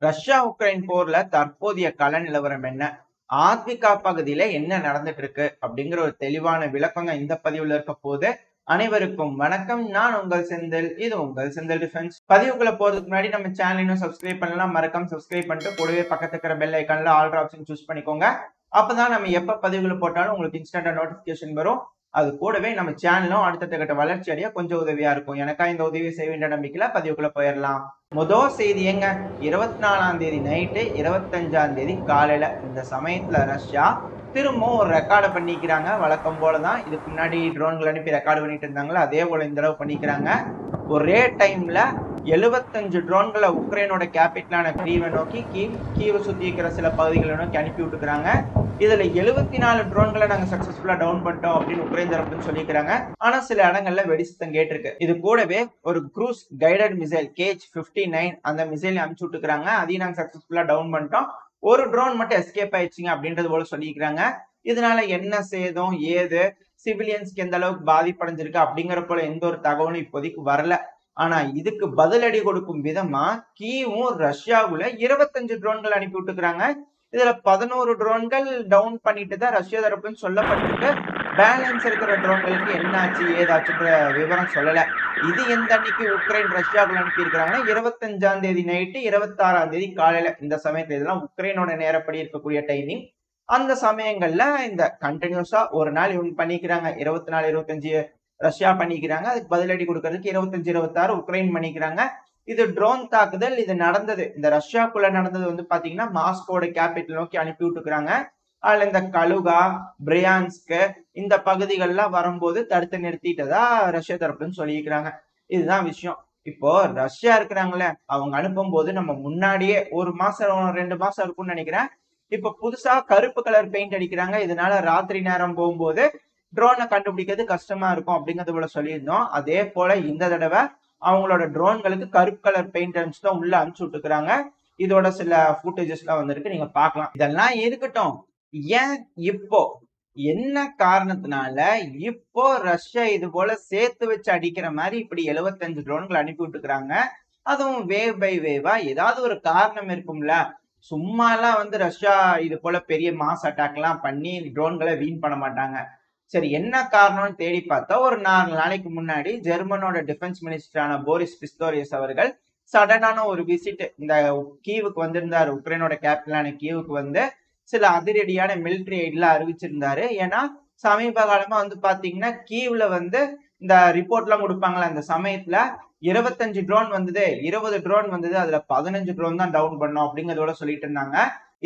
Russia Ukraine போர்ல தற்போதைய கள நிலவரம் என்ன? ஆத்விகா பகுதியில என்ன நடந்துட்டு இருக்கு அப்படிங்கிற ஒரு தெளிவான விளக்கங்க இந்த பதிவுல இருக்க போது. அனைவருக்கும் வணக்கம். நான் உங்கள் செந்தில். இது உங்கள் செந்தில் டிஃபென்ஸ். பதிவுக்குள்ள போறதுக்கு முன்னாடி நம்ம சேனல் இன்னும் சப்ஸ்கிரைப் பண்ணலாம், மறக்காம சப்ஸ்கிரைப் பண்ணிட்டு கூடவே பக்கத்துல இருக்கிற பெல் ஐக்கான்ல ஆல் ஆப்ஷன் சூஸ் பண்ணிக்கோங்க. அப்பதான் நம்ம எப்ப பதிவுகளை போட்டாலும் உங்களுக்கு இன்ஸ்டன்டா நோட்டிபிகேஷன் வரும். அது கூடவே நம்ம சேனலும் அடுத்த கட்ட வளர்ச்சி அடைய கொஞ்சம் உதவியா இருக்கும். எனக்கா இந்த உதவியை செய்ய வேண்டிய நம்பிக்கையில பதிவுக்குள்ள போயிடலாம். முதல் செய்தி எங்க 24ஆம் தேதி நைட்டு 25ஆம் தேதி காலையில இந்த சமயத்துல ரஷ்யா திரும்பவும் ஒரு ரெக்கார்டை பண்ணிக்கிறாங்க. வழக்கம் போலதான் இதுக்கு முன்னாடி ட்ரோன்கள் அனுப்பி ரெக்கார்டு பண்ணிட்டு இருந்தாங்களா, அதே போல இந்த தடவை பண்ணிக்கிறாங்க. ஒரே டைம்ல 75 ட்ரோன்களை உக்ரைனோட கேபிட்டலான கீவை நோக்கி கீவை சுத்தி இருக்கிற சில பகுதிகளை நோக்கி அனுப்பி விட்டுக்கிறாங்க. இதுல 74 ட்ரோன்களை நாங்க சக்சஸ்ஃபுல்லா டவுன் பண்ணிட்டோம் அப்படின்னு உக்ரைன் தரப்புன்னு சொல்லிக்கிறாங்க. ஆனா சில இடங்கள்ல வெடிசத்தம் கேட்டிருக்கு. இது கூடவே ஒரு க்ரூஸ் கைடட் மிசைல் KH-59 அந்த மிசைல் அனுப்பிச்சு விட்டுக்கிறாங்க. அதையும் நாங்க சக்சஸ்ஃபுல்லா டவுன் பண்ணிட்டோம். ஒரு ட்ரோன் மட்டும் எஸ்கேப் ஆயிடுச்சுங்க அப்படின்றது போல சொல்லிக்கிறாங்க. இதனால என்ன சேதம், ஏது, சிவிலியன்ஸ்க்கு எந்த அளவுக்கு பாதிப்படைஞ்சிருக்கு அப்படிங்கிற போல எந்த ஒரு தகவலும் இப்போதைக்கு வரல. ஆனா இதுக்கு பதிலடி கொடுக்கும் விதமா கீவும் ரஷ்யாவுல 25 ட்ரோன்கள் அனுப்பி விட்டுக்கிறாங்க. இதுல 11 ட்ரோன்கள் டவுன் பண்ணிட்டு தான் ரஷ்யா தரப்புன்னு சொல்லப்பட்டிருக்கு. பேலன்ஸ் இருக்கிற ட்ரோன்களுக்கு என்ன ஆச்சு ஏதாச்சுன்ற விவரம் சொல்லல. இது எந்த அன்னைக்கு உக்ரைன் ரஷ்யாவுக்குள்ள அனுப்பி இருக்கிறாங்கன்னா 25ஆம் தேதி நைட்டு 26ஆம் தேதி காலையில இந்த சமயத்துல இதெல்லாம் உக்ரைனோட நேரப்படி இருக்கக்கூடிய டைமிங். அந்த சமயங்கள்ல இந்த கண்டினியூஸா ஒரு நாள் இவங்க பண்ணிக்கிறாங்க. 24 25 ரஷ்யா பண்ணிக்கிறாங்க. அதுக்கு பதிலடி கொடுக்கறதுக்கு 25 26 உக்ரைன் பண்ணிக்கிறாங்க. இது ட்ரோன் தாக்குதல். இது நடந்தது இந்த ரஷ்யாக்குள்ள நடந்தது வந்து பாத்தீங்கன்னா மாஸ்கோட கேபிட்டல் நோக்கி அனுப்பி விட்டுக்கிறாங்க. அதுல இந்த கலுகா, பிரியான்ஸ்க் இந்த பகுதிகள்லாம் வரும்போது தடுத்து நிறுத்திட்டதா ரஷ்யா தரப்புன்னு சொல்லியிருக்கிறாங்க. இதுதான் விஷயம். இப்போ ரஷ்யா இருக்கிறாங்களே அவங்க அனுப்பும் போது நம்ம முன்னாடியே ஒரு மாசம் 2 மாசம் இருக்கும்னு நினைக்கிறேன். இப்ப புதுசா கருப்பு கலர் பெயிண்ட் அடிக்கிறாங்க. இதனால ராத்திரி நேரம் போகும்போது ட்ரோனை கண்டுபிடிக்கிறது கஷ்டமா இருக்கும் அப்படிங்கறது போல சொல்லியிருந்தோம். அதே போல இந்த தடவை அவங்களோட ட்ரோன்களுக்கு கருப்பு கலர் பெயிண்ட் அடிச்சு தான் உள்ள அனுப்பிச்சு விட்டுக்கிறாங்க. இதோட சில ஃபுட்டேஜஸ் எல்லாம் வந்திருக்கு, நீங்க பார்க்கலாம். இதெல்லாம் இருக்கட்டும். ஏன் இப்போ என்ன காரணத்தினால இப்போ ரஷ்யா இது போல சேர்த்து வச்சு அடிக்கிற மாதிரி இப்படி 75 ட்ரோன்கள் அனுப்பி விட்டுக்கிறாங்க? அதுவும் வேவ் பை வேவா ஏதாவது ஒரு காரணம் இருக்கும்ல. சும்மா எல்லாம் வந்து ரஷ்யா இது போல பெரிய மாஸ் அட்டாக் எல்லாம் பண்ணி ட்ரோன்களை வீண் பண்ண மாட்டாங்க. சரி, என்ன காரணம்னு தேடி பார்த்தா ஒரு 4 நாளைக்கு முன்னாடி ஜெர்மனோட டிஃபென்ஸ் மினிஸ்டரான போரிஸ் பிஸ்டோரியஸ் அவர்கள் சடனான ஒரு விசிட் இந்த கீவுக்கு வந்திருந்தாரு. உக்ரைனோட கேபிட்டலான கீவுக்கு வந்து சில அதிரடியான மிலிட்டரி எய்ட்லாம் அறிவிச்சிருந்தாரு. ஏன்னா சமீப காலமா வந்து பாத்தீங்கன்னா கீவ்ல வந்து இந்த ரிப்போர்ட் எல்லாம் கொடுப்பாங்களா, அந்த சமயத்துல 25 ட்ரோன் வந்தது, 20 ட்ரோன் வந்தது, அதுல 15 ட்ரோன் தான் டவுன் பண்ணோம் அப்படிங்கறதோட சொல்லிட்டு இருந்தாங்க.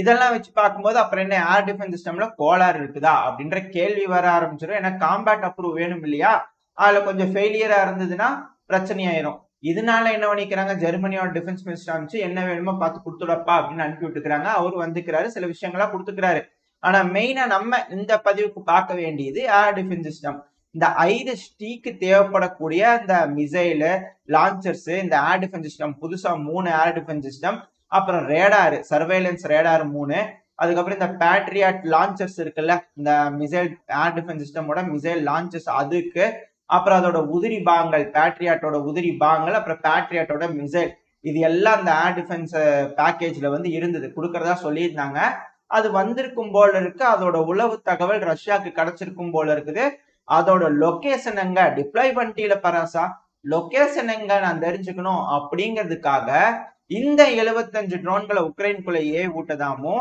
இதெல்லாம் வச்சு பார்க்கும்போது அப்புறம் என்ன ஏர் டிஃபென்ஸ் சிஸ்டம்ல கோளாறு இருக்குதா அப்படின்ற கேள்வி வர ஆரம்பிச்சிடும். ஏன்னா காம்பேட் அப்ரூவ் வேணும் இல்லையா, அதுல கொஞ்சம் ஃபெயிலியரா இருந்ததுன்னா பிரச்சனையாயிரும். இதனால என்ன பண்ணிக்கிறாங்க, ஜெர்மனியோட டிஃபென்ஸ் மினிஸ்டர் அமைச்சு என்ன வேணுமோ பார்த்து கொடுத்துடப்பா அப்படின்னு அனுப்பி விட்டுக்கிறாங்க. அவரு வந்துக்கிறாரு, சில விஷயங்களா கொடுத்துக்கிறாரு. ஆனா மெயினா நம்ம இந்த பதிவுக்கு பார்க்க வேண்டியது ஏர் டிஃபென்ஸ் சிஸ்டம். இந்த 5 ஸ்டீக்கு தேவைப்படக்கூடிய இந்த மிசைலு லான்ச்சர்ஸ், இந்த ஏர் டிஃபென்ஸ் சிஸ்டம் புதுசா 3 ஏர் டிஃபென்ஸ் சிஸ்டம், அப்புறம் ரேடார் சர்வேலன்ஸ் ரேடார் 3, அதுக்கப்புறம் இந்த பேட்ரியாட் லான்ச்சர்ஸ் இருக்குல்ல, இந்த மிசைல் ஏர் டிஃபென்ஸ் சிஸ்டமோட மிசைல் லான்ச்சர்ஸ் அதுக்கு, அப்புறம் அதோட உதிரி பாகங்கள் பேட்ரியாட்டோட உதிரி பாகங்கள், அப்புறம் பேட்ரியாட்டோட மிசைல், இது எல்லாம் இந்த ஏர் டிஃபென்ஸ் பேக்கேஜ்ல வந்து இருந்தது, கொடுக்கறதா சொல்லியிருந்தாங்க. அது வந்திருக்கும் போல இருக்கு. அதோட உளவு தகவல் ரஷ்யாவுக்கு கிடைச்சிருக்கும் போல இருக்குது. அதோட லொகேஷன் எங்க டிப்ளாய் பண்ணிட்டீல பராசா, லொகேஷன் எங்க நான் தெரிஞ்சுக்கணும் அப்படிங்கிறதுக்காக இந்த 75 ட்ரோன்களை உக்ரைனுக்குள்ள ஊட்டதாமோ.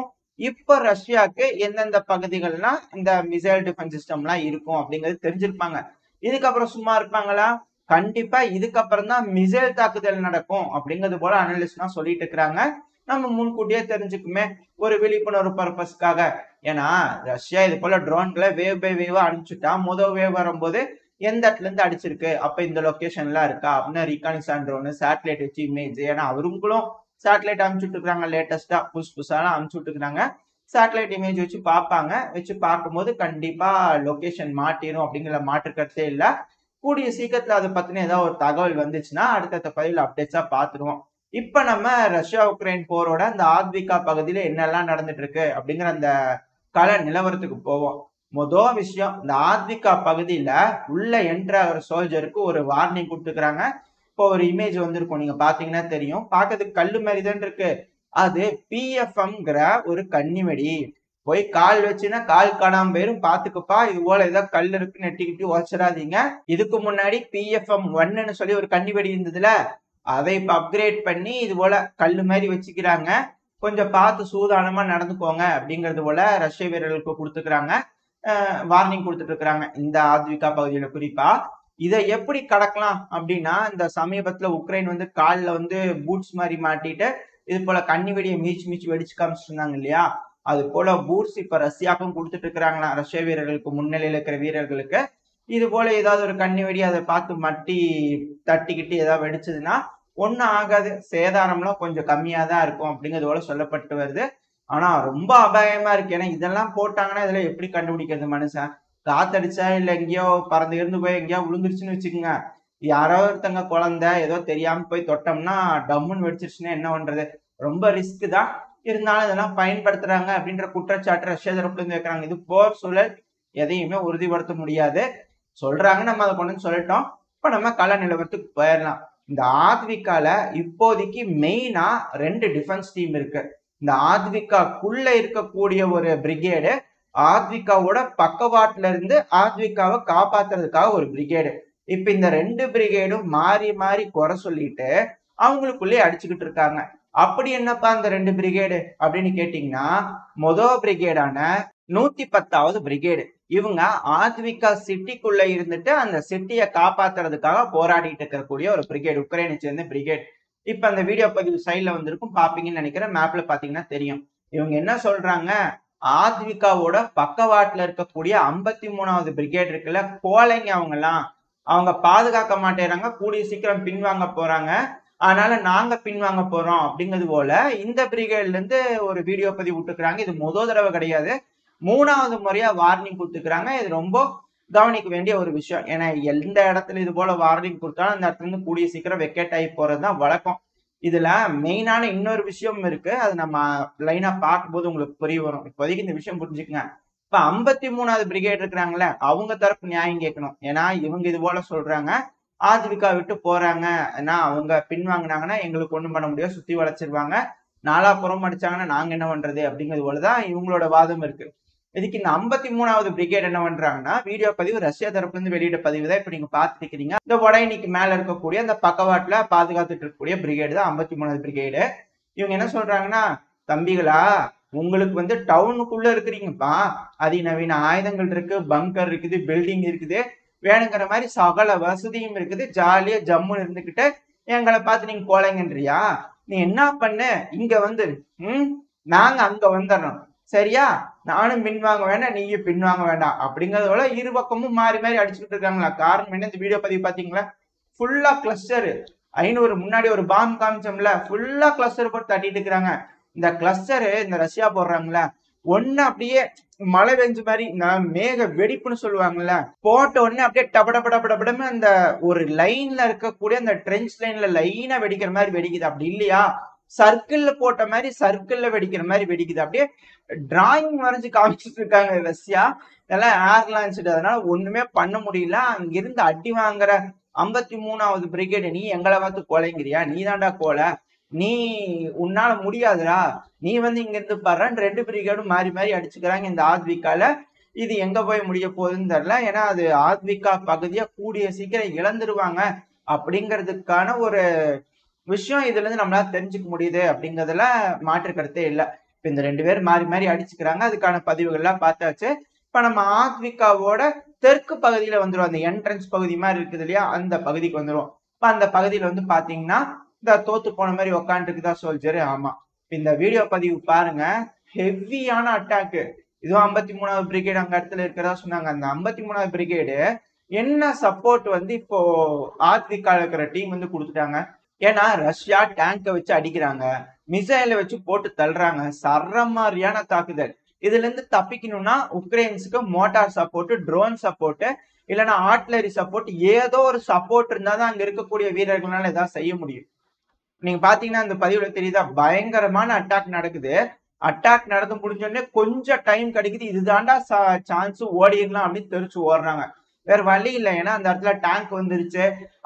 இப்ப ரஷ்யாவுக்கு எந்தெந்த பகுதிகள்லாம் இந்த மிசைல் டிஃபென்ஸ் சிஸ்டம்லாம் இருக்கும் அப்படிங்கிறது தெரிஞ்சிருப்பாங்க. இதுக்கப்புறம் சும்மா இருப்பாங்களா? கண்டிப்பா இதுக்கப்புறம் தான் மிசைல் தாக்குதல் நடக்கும் அப்படிங்கிறது போல அனலிஸ்ட்லாம் சொல்லிட்டு இருக்கிறாங்க. நம்ம முன்கூட்டியே தெரிஞ்சுக்குமே ஒரு விழிப்புணர்வு பர்பஸ்க்காக. ஏன்னா ரஷ்யா இது போல ட்ரோன்களை வேவ் பை வேவா அனுப்பிச்சுட்டா முதல் வேவ் வரும்போது எந்த இடத்துல இருந்து அடிச்சிருக்கு, அப்ப இந்த லொகேஷன்லாம் இருக்கா அப்படின்னு ரீகானிசான் ட்ரோன் சேட்டலைட் வச்சு இமேஜ், ஏன்னா அவருங்களும் சேட்டலைட் அனுப்பிச்சுட்டு இருக்காங்க, லேட்டஸ்டா புதுசாலாம் அனுப்பிச்சுட்டு இருக்காங்க. சேட்டலைட் இமேஜ் வச்சு பார்ப்பாங்க. வச்சு பார்க்கும்போது கண்டிப்பா லொகேஷன் மாட்டிரும் அப்படிங்கிற மாற்றுக்கருத்தே இல்லை. கூடிய சீக்கிரத்துல அதை பத்தின ஏதாவது ஒரு தகவல் வந்துச்சுன்னா அடுத்த பதிவில் அப்டேட்ஸா பாத்துருவோம். இப்ப நம்ம ரஷ்யா உக்ரைன் போரோட அந்த ஆத்விகா பகுதியில என்னெல்லாம் நடந்துட்டு இருக்கு அப்படிங்கிற அந்த கள நிலவரத்துக்கு போவோம். முதல் விஷயம், இந்த ஆத்விகா பகுதியில உள்ள என்ட்ரு ஆகிற சோல்ஜருக்கு ஒரு வார்னிங் கொடுத்துக்கிறாங்க. இப்போ ஒரு இமேஜ் வந்திருக்கும், நீங்க பாத்தீங்கன்னா தெரியும். பார்க்கறதுக்கு கல்லு மாதிரி தான் இருக்கு. அது PFMங்கிற ஒரு கன்னிவெடி. போய் கால் வச்சுன்னா கால் காணாம போயிரும், பாத்துக்கப்பா. இது போல ஏதோ கல் இருக்கு நெட்டிக்கிட்டு உடச்சிடாதீங்க. இதுக்கு முன்னாடி PFM-1ன்னு சொல்லி ஒரு கன்னிவெடி இருந்ததுல, அதை இப்ப அப்கிரேட் பண்ணி இது போல கல்லு மாதிரி வச்சுக்கிறாங்க. கொஞ்சம் பார்த்து சூதானமா நடந்துக்கோங்க அப்படிங்கிறது போல ரஷ்ய வீரர்களுக்கு கொடுத்துக்கிறாங்க, வார்னிங் கொடுத்துட்டு இருக்கிறாங்க இந்த ஆத்விகா பகுதியில குறிப்பா. இதை எப்படி கடக்கலாம் அப்படின்னா, இந்த சமீபத்துல உக்ரைன் வந்து காலில் வந்து பூட்ஸ் மாதிரி மாட்டிட்டு இது போல கண்ணி வெடியை மீச்சு வெடிச்சு காமிச்சிட்டு இருந்தாங்க இல்லையா, அது போல பூட்ஸ் இப்ப ரஷ்யாவுக்கும் கொடுத்துட்டு இருக்கிறாங்களா ரஷ்ய வீரர்களுக்கு, முன்னிலையில இருக்கிற வீரர்களுக்கு. இது போல ஏதாவது ஒரு கண்ணி வெடி அதை பார்த்து மட்டி தட்டிக்கிட்டு ஏதாவது வெடிச்சதுன்னா ஒன்னும் ஆகாது, சேதாரம்லாம் கொஞ்சம் கம்மியா தான் இருக்கும் அப்படிங்கிறது போல சொல்லப்பட்டு வருது. ஆனா ரொம்ப அபாயமா இருக்கு. ஏன்னா இதெல்லாம் போட்டாங்கன்னா இதுல எப்படி கண்டுபிடிக்கிறது மனுஷன்? காத்தடிச்சா இல்ல எங்கேயோ பறந்து இருந்து போய் எங்கேயோ விழுந்துருச்சுன்னு வச்சுக்கோங்க, யாரோ ஒருத்தங்க குழந்தை ஏதோ தெரியாம போய் தொட்டோம்னா டம்முன்னு வெடிச்சிருச்சுன்னா என்ன பண்றது? ரொம்ப ரிஸ்க் தான். இருந்தாலும் இதெல்லாம் பயன்படுத்துறாங்க அப்படின்ற குற்றச்சாட்டு ரஷ்யா தரப்புல இருந்து வைக்கிறாங்க. இது போர் சூழல், எதையுமே உறுதிப்படுத்த முடியாது. சொல்றாங்க, நம்ம அதை கொண்டு சொல்லிட்டோம். இப்ப நம்ம கள நிலவரத்துக்கு போயிடலாம். இந்த ஆத்விகால இப்போதைக்கு மெயினா 2 டிஃபென்ஸ் டீம் இருக்கு. இந்த ஆத்விகாக்குள்ள இருக்கக்கூடிய ஒரு பிரிகேடு, ஆத்விகாவோட பக்கவாட்டுல இருந்து ஆத்விகாவை காப்பாத்துறதுக்காக ஒரு பிரிகேடு. இப்ப இந்த 2 பிரிகேடும் மாறி மாறி குறை சொல்லிட்டு அவங்களுக்குள்ளே அடிச்சுக்கிட்டு இருக்காங்க. அப்படி என்னப்பா இந்த 2 பிரிகேடு அப்படின்னு கேட்டீங்கன்னா, மொதல் பிரிகேடான 110வது பிரிகேடு. இவங்க ஆத்விகா சிட்டிக்குள்ள இருந்துட்டு அந்த சிட்டியை காப்பாத்துறதுக்காக போராடிட்டு இருக்கக்கூடிய ஒரு பிரிகேடு, உக்ரைனை சேர்ந்த பிரிகேட். இப்ப அந்த வீடியோ பதிவு சைட்ல வந்திருக்கும், பாப்பீங்கன்னு நினைக்கிறேன். மேப்ல பாத்தீங்கன்னா தெரியும். இவங்க என்ன சொல்றாங்க, ஆத்விகாவோட பக்கவாட்டுல இருக்கக்கூடிய 53வது பிரிகேட் இருக்குல்ல, கோழைங்க அவங்கலாம், அவங்க பாதுகாக்க மாட்டேறாங்க, கூடிய சீக்கிரம் பின்வாங்க போறாங்க, அதனால நாங்க பின்வாங்க போறோம் அப்படிங்கிறது போல இந்த பிரிகேட்ல இருந்து ஒரு வீடியோ பதிவு விட்டுக்கிறாங்க. இது முதல் தடவை கிடையாது, 3வது முறையா வார்னிங் கொடுத்துக்கிறாங்க. இது ரொம்ப கவனிக்க வேண்டிய ஒரு விஷயம். ஏன்னா எந்த இடத்துல இது போல வார்னிங் கொடுத்தாலும் அந்த இடத்துல இருந்து கூடிய சீக்கிரம் வெக்கேட் ஆகி போறதுதான் வழக்கம். இதுல மெயினான இன்னொரு விஷயம் இருக்கு, அது நம்ம லைனா பார்க்கும்போது உங்களுக்கு புரிய வரும். இப்போதைக்கு இந்த விஷயம் புரிஞ்சுக்கங்க. இப்ப 53வது பிரிகேட் இருக்கிறாங்களே, அவங்க தரப்பு நியாயம் கேட்கணும். ஏன்னா இவங்க இது போல சொல்றாங்க, ஆத்விகா விட்டு போறாங்க, ஏன்னா அவங்க பின்வாங்கினாங்கன்னா எங்களுக்கு ஒண்ணும் பண்ண முடியாது, சுத்தி வளைச்சிருவாங்க, நாலாப்புறம் அடிச்சாங்கன்னா நாங்க என்ன பண்றது அப்படிங்கிறது போலதான் இவங்களோட வாதம் இருக்கு. இதுக்கு இந்த 53வது பிரிகேட் என்ன பண்றாங்கன்னா, வீடியோ பதிவு ரஷ்யா தரப்புல இருந்து வெளியிட பதிவு தான் இப்ப நீங்க பாத்துட்டு இருக்கீங்க. இந்த வடஇன்னைக்கு மேல இருக்கக்கூடிய அந்த பக்கவாட்டுல பாதுகாத்துட்டு இருக்கக்கூடிய பிரிகேடு தான் 53வது பிரிகேடு. இவங்க என்ன சொல்றாங்கன்னா, தம்பிகளா உங்களுக்கு வந்து டவுனுக்குள்ள இருக்கிறீங்கப்பா, அதிநவீன ஆயுதங்கள் இருக்கு, பங்கர் இருக்குது, பில்டிங் இருக்குது, வேணுங்கிற மாதிரி சகல வசதியும் இருக்குது, ஜாலியா ஜம்முன்னு இருந்துகிட்டு எங்களை பார்த்து நீங்க போலங்கன்றியா? நீ என்ன பண்ணு, இங்க வந்து நாங்க அங்க வந்துடணும், சரியா? நானும் பின்வாங்க வேண்டாம், நீயும் பின்வாங்க வேண்டாம் அப்படிங்கறதோட இரு பக்கமும் மாறி மாறி அடிச்சுக்கிட்டு இருக்காங்களா. காரணம் என்ன, இந்த வீடியோ பதிவு பாத்தீங்களா, ஃபுல்லா கிளஸ்டர். 500 முன்னாடி ஒரு பாம் காமிச்சோம்ல, ஃபுல்லா கிளஸ்டர் போட்டு தட்டிட்டு இருக்கிறாங்க. இந்த கிளஸ்டரு இந்த ரஷ்யா போடுறாங்கள, ஒண்ணு அப்படியே மழை பெஞ்சு மாதிரி மேக வெடிப்புன்னு சொல்லுவாங்கல்ல, போட்ட உடனே அப்படியே டபடபடபடபடன்னு அந்த ஒரு லைன்ல இருக்கக்கூடிய அந்த ட்ரெஞ்ச் லைன்ல லைனா வெடிக்கிற மாதிரி வெடிக்குது. அப்படி இல்லையா, சர்க்கிள்ல போட்ட மாதிரி சர்க்கிள்ல வெடிக்கிற மாதிரி வெடிக்குது. அப்படியே டிராயிங் வரைஞ்சு காமிச்சிட்டு இருக்காங்க ரஷ்யா. இதெல்லாம் ஏர் லான்ச், அதனால ஒண்ணுமே பண்ண முடியல. அங்கிருந்து அடி வாங்குற 53வது பிரிகேடு, நீ எங்களை பார்த்து கொலைங்கிறியா? நீ தாண்டா கோலை, நீ உன்னால முடியாதுடா, நீ வந்து இங்க இருந்து பாடுறான்னு 2 பிரிகேடும் மாறி மாறி அடிச்சுக்கிறாங்க இந்த ஆத்விகால. இது எங்க போய் முடிய போகுதுன்னு தெரியல. ஏன்னா அது ஆத்விகா பகுதியா கூடிய சீக்கிரம் இழந்துருவாங்க அப்படிங்கிறதுக்கான ஒரு விஷயம் இதுல இருந்து நம்மளால தெரிஞ்சுக்க முடியுது அப்படிங்கறதுல மாற்று கருத்தே இல்லை. இப்ப இந்த 2 பேர் மாறி மாறி அடிச்சுக்கிறாங்க, அதுக்கான பதிவுகள்லாம் பார்த்தாச்சு. இப்ப நம்ம ஆத்விகாவோட தெற்கு பகுதியில வந்துடும், அந்த என்ட்ரன்ஸ் பகுதி மாதிரி இருக்குது இல்லையா, அந்த பகுதிக்கு வந்துடும். இப்ப அந்த பகுதியில வந்து பாத்தீங்கன்னா இந்த தோத்து போன மாதிரி உக்காந்துருக்குதா சோல்ஜரு. ஆமா, இந்த வீடியோ பதிவு பாருங்க, ஹெவியான அட்டாக்கு. இதுவும் 53வது பிரிகேடு அங்க இடத்துல இருக்கிறதா சொன்னாங்க. அந்த 53வது பிரிகேடு என்ன சப்போர்ட் வந்து இப்போ ஆத்விகால இருக்கிற டீம் வந்து கொடுத்துட்டாங்க. ஏன்னா ரஷ்யா டேங்கை வச்சு அடிக்கிறாங்க, மிசைலை வச்சு போட்டு தள்ளுறாங்க, சரமாரியான தாக்குதல். இதுல இருந்து தப்பிக்கணும்னா உக்ரைன்ஸுக்கு மோட்டார் சப்போர்ட், ட்ரோன் சப்போர்ட், இல்லைன்னா ஆர்ட்லரி சப்போர்ட், ஏதோ ஒரு சப்போர்ட் இருந்தாதான் அங்க இருக்கக்கூடிய வீரர்களால ஏதாவது செய்ய முடியும். நீங்க பாத்தீங்கன்னா இந்த பதிவுல தெரியுதா, பயங்கரமான அட்டாக் நடக்குது. அட்டாக் நடந்து முடிஞ்சோடனே கொஞ்சம் டைம் கிடைக்குது, இதுதாண்டா சான்ஸ், ஓடிடலாம் அப்படின்னு தெரிச்சு ஓடுறாங்க. வேற வழி இல்லை, ஏன்னா அந்த இடத்துல டேங்க் வந்துருச்சு,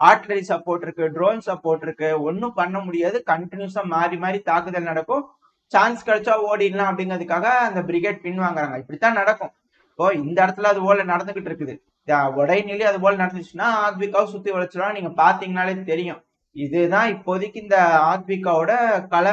ஆர்ட்லரி சப்போர்ட் இருக்கு, ட்ரோன் சப்போர்ட் இருக்கு, ஒன்னும் பண்ண முடியாது. கண்டினியூஸா மாறி மாறி தாக்குதல் நடக்கும். சான்ஸ் கிடைச்சா ஓடிடலாம் அப்படிங்கிறதுக்காக அந்த பிரிகேட் பின் வாங்குறாங்க. இப்படித்தான் நடக்கும். இப்போ இந்த இடத்துல அது போல நடந்துகிட்டு இருக்குது. உடைநிலை அது போல நடந்துச்சுன்னா ஆத்விகாவை சுத்தி வளைச்சிடும். நீங்க பாத்தீங்கன்னாலே தெரியும். இதுதான் இப்போதைக்கு இந்த ஆத்விகாவோட கலை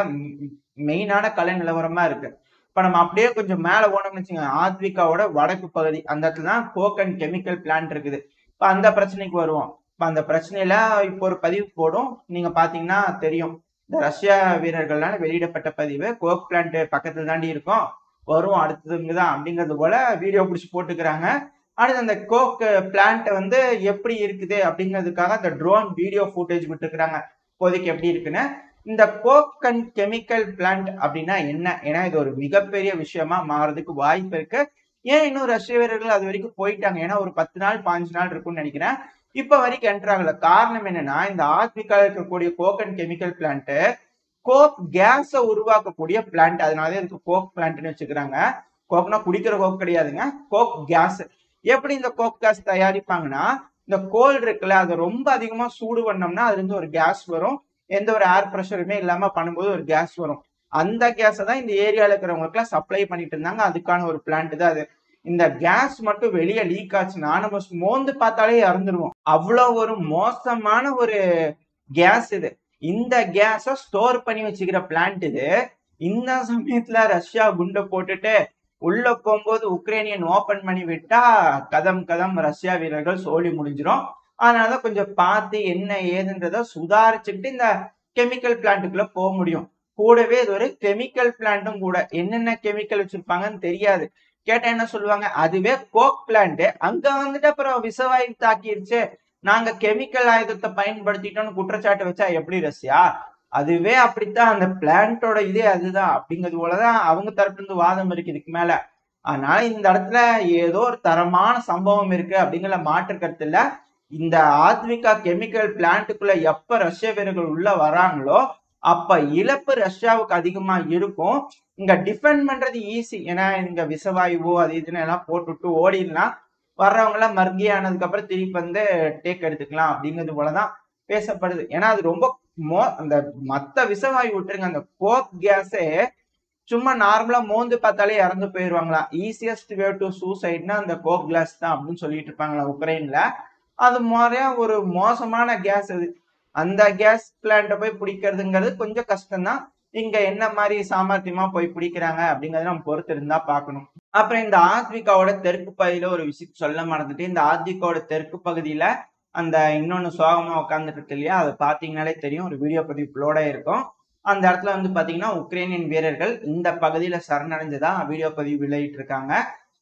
மெயினான கலை நிலவரமா இருக்கு. இப்ப நம்ம அப்படியே கொஞ்சம் மேல போனோம்னு வச்சுங்க, ஆத்விகாவோட வடக்கு பகுதி அந்த இடத்துல தான் கோக் அண்ட் கெமிக்கல் பிளான்ட் இருக்குது. இப்ப அந்த பிரச்சனைக்கு வருவோம். இப்ப அந்த பிரச்சனையில இப்போ ஒரு பதிவு போடும், நீங்க பாத்தீங்கன்னா தெரியும். இந்த ரஷ்யா வீரர்கள்னால வெளியிடப்பட்ட பதிவு, கோக் பிளான்ட் பக்கத்துல தாண்டி இருக்கும், வரும் அடுத்ததுதான் அப்படிங்கிறது போல வீடியோ பிடிச்சி போட்டுக்கிறாங்க. அடுத்து அந்த கோக் பிளான்ட் வந்து எப்படி இருக்குது அப்படிங்கிறதுக்காக அந்த ட்ரோன் வீடியோ ஃபுட்டேஜ் விட்டுருக்காங்க. இப்போதைக்கு எப்படி இருக்குன்னு. இந்த கோக் அண்ட் கெமிக்கல் பிளான்ட் அப்படின்னா என்ன? ஏன்னா இது ஒரு மிகப்பெரிய விஷயமா மாறதுக்கு வாய்ப்பு இருக்கு. ஏன் இன்னும் ரஷ்ய வீரர்கள் அது வரைக்கும் போயிட்டாங்க? ஏன்னா ஒரு 10 நாள் 15 நாள் இருக்கும்னு நினைக்கிறேன். இப்ப வரைக்கும் என்டர் ஆகல. காரணம் என்னன்னா, இந்த ஆத்விகால இருக்கக்கூடிய coke and chemical plant coke கேஸ உருவாக்கக்கூடிய பிளான்ட். அதனால இதுக்கு கோக் பிளான்ட்னு வச்சுக்கிறாங்க. கோக்னா குடிக்கிற கோக் கிடையாதுங்க, கோக் கேஸ். எப்படி இந்த கோக் கேஸ் தயாரிப்பாங்கன்னா, இந்த கோல் இருக்குல்ல, அதை ரொம்ப அதிகமா சூடு பண்ணோம்னா அதுல இருந்து ஒரு கேஸ் வரும். எந்த ஒரு ஏர் ப்ரெஷருமே இல்லாம பண்ணும்போது ஒரு கேஸ் வரும். அந்த கேஸை தான் இந்த ஏரியால இருக்கிறவங்களுக்கு எல்லாம் சப்ளை பண்ணிட்டு இருந்தாங்க. அதுக்கான ஒரு பிளான்ட் தான் அது. இந்த கேஸ் மட்டும் வெளியே லீக் ஆச்சுன்னா நம்ம மோந்து பார்த்தாலே இறந்துருவோம். அவ்வளவு ஒரு மோசமான ஒரு கேஸ் இது. இந்த கேஸ ஸ்டோர் பண்ணி வச்சுக்கிற பிளான்ட் இது. இந்த சமயத்துல ரஷ்யா குண்டை போட்டுட்டு உள்ள போகும்போது உக்ரைனியன் ஓபன் பண்ணி விட்டா கதம் ரஷ்யா வீரர்கள் சோழி முடிஞ்சிடும். அதனாலதான் கொஞ்சம் பார்த்து என்ன ஏதுன்றத சுதாரிச்சுக்கிட்டு இந்த கெமிக்கல் பிளான்ட்டுக்குள்ள போக முடியும். கூடவே இது ஒரு கெமிக்கல் பிளான்ட்டும் கூட. என்னென்ன கெமிக்கல் வச்சிருப்பாங்கன்னு தெரியாது. கேட்டா என்ன சொல்லுவாங்க, அதுவே கோக் பிளான்ட். அங்க வந்துட்டு அப்புறம் விஷவாயு தாக்கிருச்சு, நாங்க கெமிக்கல் ஆயுதத்தை பயன்படுத்திட்டோம்னு குற்றச்சாட்டு வச்சா எப்படி ரஷ்யா? அதுவே அப்படித்தான், அந்த பிளான்ட்டோட இதே அதுதான் அப்படிங்கிறது போலதான் அவங்க தரப்புல இருந்து வாதம் இருக்கு இதுக்கு மேல. அதனால இந்த இடத்துல ஏதோ ஒரு தரமான சம்பவம் இருக்கு அப்படிங்கிற மாற்று கருத்து இல்ல. இந்த ஆத்விகா கெமிக்கல் பிளான்ட்டுக்குள்ள எப்ப ரஷ்ய வீரர்கள் உள்ள வராங்களோ அப்ப இழப்பு ரஷ்யாவுக்கு அதிகமா இருக்கும். இங்க டிஃபெண்ட் பண்றது ஈஸி. ஏன்னா இங்க விஷவாயுவோ அது இதுன்னு எல்லாம் போட்டுவிட்டு ஓடிடலாம். வர்றவங்க எல்லாம் மர்கி ஆனதுக்கு அப்புறம் திருப்பி வந்து டேக் எடுத்துக்கலாம் அப்படிங்கிறது போலதான் பேசப்படுது. ஏன்னா அது ரொம்ப அந்த மத்த விஷவாயு விட்டுருங்க, அந்த கோக் கேஸே சும்மா நார்மலா மோந்து பார்த்தாலே இறந்து போயிருவாங்களா. ஈஸியஸ்ட் வே டு சூசைட்னா அந்த கோக் கிளாஸ் தான் அப்படின்னு சொல்லிட்டு இருப்பாங்களா உக்ரைன்ல. அது மாதிரியா ஒரு மோசமான கேஸ் அது. அந்த கேஸ் பிளான்ட்ட போய் பிடிக்கிறதுங்கிறது கொஞ்சம் கஷ்டம்தான். இங்க என்ன மாதிரி சாமர்த்தியமா போய் பிடிக்கிறாங்க அப்படிங்கறத நம்ம பொறுத்து இருந்தா பாக்கணும். அப்புறம் இந்த ஆத்விகாவோட தெற்கு பகுதியில ஒரு விஷயம் சொல்ல மறந்துட்டு, இந்த ஆத்விகாவோட தெற்கு பகுதியில அந்த இன்னொன்னு சோகமா உட்கார்ந்துட்டு இருக்கு இல்லையா, அதை பாத்தீங்கன்னாலே தெரியும். ஒரு வீடியோ பதிவு லோட இருக்கும். அந்த இடத்துல வந்து பாத்தீங்கன்னா உக்ரைனியன் வீரர்கள் இந்த பகுதியில சரணடைஞ்சதா வீடியோ பதிவு வெளியிட்டு இருக்காங்க.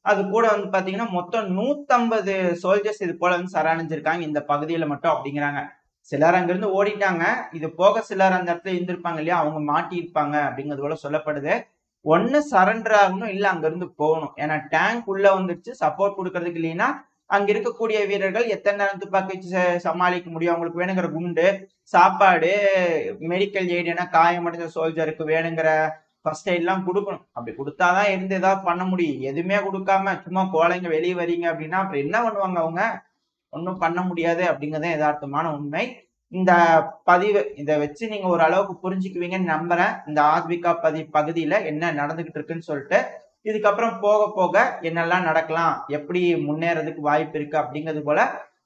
அது கூட வந்து பாத்தீங்கன்னா மொத்தம் 150 சோல்ஜர்ஸ் இது போல வந்து சரணடைஞ்சிருக்காங்க இந்த பகுதியில மட்டும் அப்படிங்கிறாங்க. சிலர் அங்கிருந்து ஓடிட்டாங்க. இது போக சிலர் அந்த இடத்துல இருந்திருப்பாங்க இல்லையா, அவங்க மாட்டி இருப்பாங்க அப்படிங்கிறது போல சொல்லப்படுது. ஒண்ணு சரண்டர் ஆகணும், இல்ல அங்க இருந்து போகணும். ஏன்னா டேங்க் உள்ள வந்துருச்சு, சப்போர்ட் கொடுக்கறதுக்கு இல்லைன்னா அங்க இருக்கக்கூடிய வீரர்கள் எத்தனை நேரம் துப்பாக்கி வச்சு சமாளிக்க முடியும்? அவங்களுக்கு வேணுங்கிற குண்டு, சாப்பாடு, மெடிக்கல் எய்ட், ஏன்னா காயமடைஞ்ச சோல்ஜருக்கு வேணுங்கிற ஃபர்ஸ்ட் எய்ட் எல்லாம் கொடுக்கணும். அப்படி கொடுத்தாதான் இருந்து ஏதாவது பண்ண முடியும். எதுவுமே கொடுக்காம சும்மா கோழைங்க வெளியே வரீங்க அப்படின்னா அப்புறம் என்ன பண்ணுவாங்க அவங்க? ஒன்றும் பண்ண முடியாது அப்படிங்கறத யதார்த்தமான உண்மை. இந்த பதிவு இதை வச்சு நீங்க ஒரு அளவுக்கு புரிஞ்சுக்குவீங்கன்னு நம்புறேன். இந்த ஆத்விகா பகுதியில என்ன நடந்துகிட்டு இருக்குன்னு சொல்லிட்டு, இதுக்கப்புறம் போக போக என்னெல்லாம் நடக்கலாம், எப்படி முன்னேறதுக்கு வாய்ப்பு இருக்கு அப்படிங்கிறது போல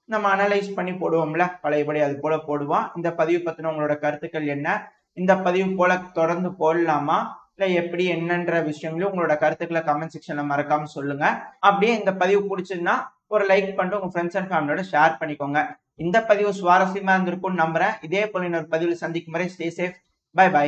நம்ம அனலைஸ் பண்ணி போடுவோம்ல, பழையபடி அது போல போடுவோம். இந்த பதிவு பத்தின உங்களோட கருத்துக்கள் என்ன? இந்த பதிவு போல தொடர்ந்து போடலாமா, இல்ல எப்படி என்னன்ற விஷயங்களையும் உங்களோட கருத்துக்களை கமெண்ட் செக்ஷன்ல மறக்காம சொல்லுங்க. அப்படியே இந்த பதிவு பிடிச்சதுன்னா ஒரு லைக் பண்ணிட்டு உங்க ஃப்ரெண்ட்ஸ் அண்ட் ஃபேமிலியோட ஷேர் பண்ணிக்கோங்க. இந்த பதிவு சுவாரஸ்யமா இருந்திருக்கும்னு நம்புறேன். இதே போல இன்னொரு பதிவில் சந்திக்கும் வரை ஸ்டே சேஃப். By by.